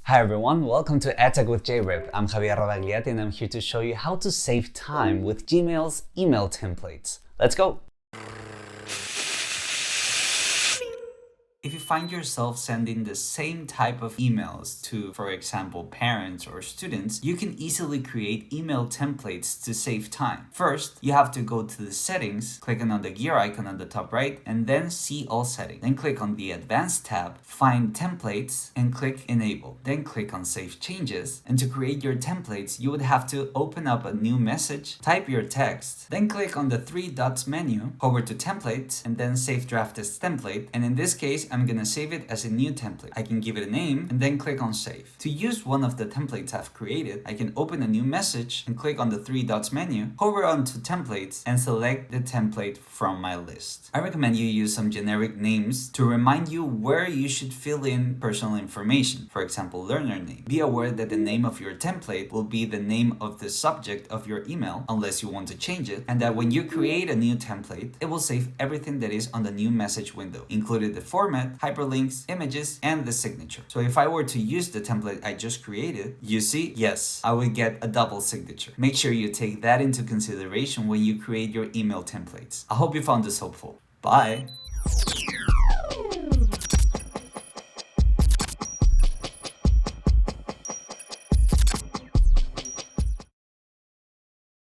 Hi everyone, welcome to Edtech with JRip. I'm Javier Rodagliati and I'm here to show you how to save time with Gmail's email templates. Let's go! If you find yourself sending the same type of emails to, for example, parents or students, you can easily create email templates to save time. First, you have to go to the settings, clicking on the gear icon on the top right, and then see all settings. Then click on the advanced tab, find templates, and click enable. Then click on save changes. And to create your templates, you would have to open up a new message, type your text, then click on the three dots menu, hover to templates, and then save draft as template. And in this case, I'm gonna save it as a new template. I can give it a name and then click on save. To use one of the templates I've created, I can open a new message and click on the three dots menu, hover onto templates, and select the template from my list. I recommend you use some generic names to remind you where you should fill in personal information, for example, learner name. Be aware that the name of your template will be the name of the subject of your email, unless you want to change it, and that when you create a new template, it will save everything that is on the new message window, including the format, hyperlinks, images, and the signature. So if I were to use the template I just created, you see, yes, I would get a double signature. Make sure you take that into consideration when you create your email templates. I hope you found this helpful. Bye!